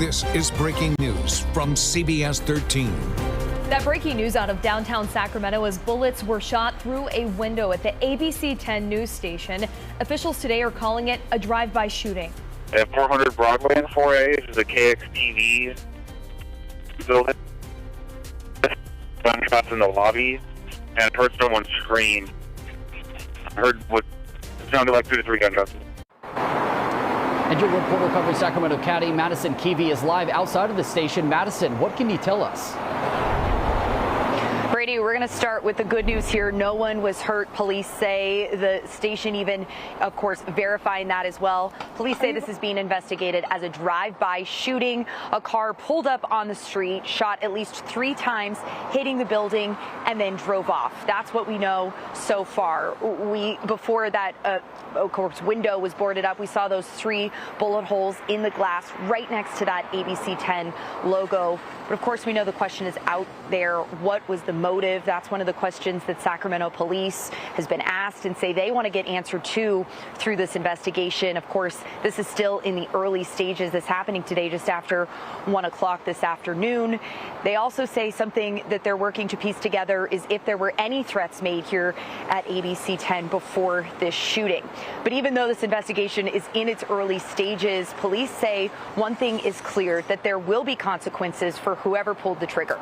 This is breaking news from CBS 13. That breaking news out of downtown Sacramento as bullets were shot through a window at the ABC 10 news station. Officials today are calling it a drive-by shooting. At 400 Broadway in 4A, this is a KXTV building. Gunshots in the lobby, and I heard someone scream. I heard what sounded like 2 to 3 gunshots. And your reporter covering Sacramento County, Madison Keevy, is live outside of the station. Madison, what can you tell us? Brady, we're going to start with the good news here. No one was hurt. Police say the station even, of course, verifying that as well. Police say this is being investigated as a drive-by shooting. A car pulled up on the street, shot at least 3 times, hitting the building, and then drove off. That's what we know so far. Before that, of course, window was boarded up, we saw those 3 bullet holes in the glass right next to that ABC 10 logo. But of course, we know the question is out there. What was the motive? That's one of the questions that Sacramento police has been asked and say they want to get answered to through this investigation. Of course, this is still in the early stages. This happening today just after 1 o'clock this afternoon. They also say something that they're working to piece together is if there were any threats made here at ABC 10 before this shooting. But even though this investigation is in its early stages, police say one thing is clear, that there will be consequences for whoever pulled the trigger.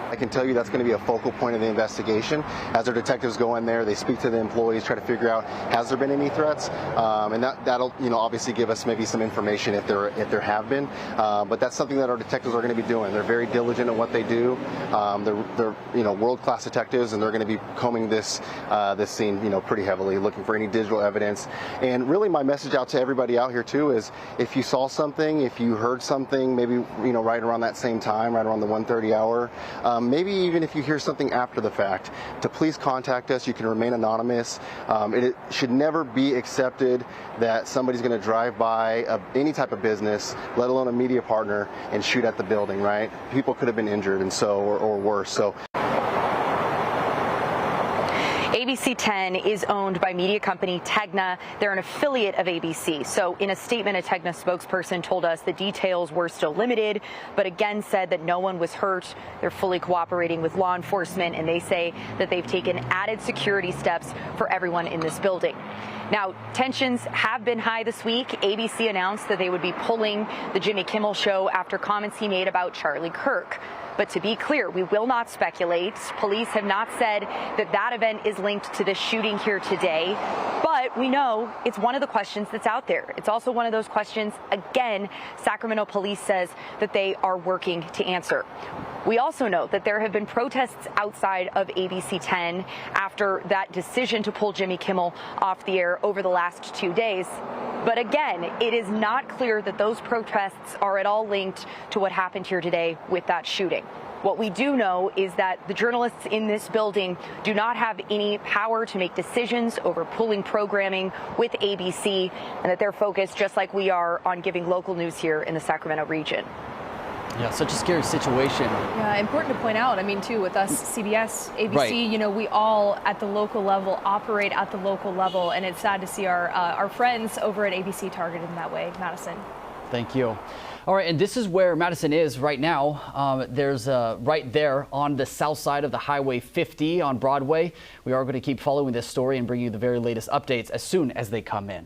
I can tell you that's going to be a focal point of the investigation. As our detectives go in there, they speak to the employees, try to figure out has there been any threats, and that'll obviously give us maybe some information if there have been. But that's something that our detectives are going to be doing. They're very diligent at what they do. They're world-class detectives, and they're going to be combing this scene pretty heavily, looking for any digital evidence. And really, my message out to everybody out here too is if you saw something, if you heard something, maybe right around that same time, right around the 1:30 hour. Maybe even if you hear something after the fact, to please contact us. You can remain anonymous. It should never be accepted that somebody's going to drive by any type of business, let alone a media partner, and shoot at the building, right? People could have been injured or worse. So. ABC 10 is owned by media company Tegna. They're an affiliate of ABC. So in a statement, a Tegna spokesperson told us the details were still limited, but again said that no one was hurt. They're fully cooperating with law enforcement, and they say that they've taken added security steps for everyone in this building. Now, tensions have been high this week. ABC announced that they would be pulling the Jimmy Kimmel show after comments he made about Charlie Kirk. But to be clear, we will not speculate. Police have not said that event is linked to the shooting here today. But we know it's one of the questions that's out there. It's also one of those questions, again, Sacramento police says that they are working to answer. We also know that there have been protests outside of ABC 10 after that decision to pull Jimmy Kimmel off the air over the last 2 days. But again, it is not clear that those protests are at all linked to what happened here today with that shooting. What we do know is that the journalists in this building do not have any power to make decisions over pulling programming with ABC, and that they're focused, just like we are, on giving local news here in the Sacramento region. Yeah, such a scary situation. Yeah, important to point out, too, with us, CBS, ABC, right. We all at the local level operate at the local level, and it's sad to see our friends over at ABC targeted in that way. Madison. Thank you. All right, and this is where Madison is right now. There's right there on the south side of the Highway 50 on Broadway. We are going to keep following this story and bring you the very latest updates as soon as they come in.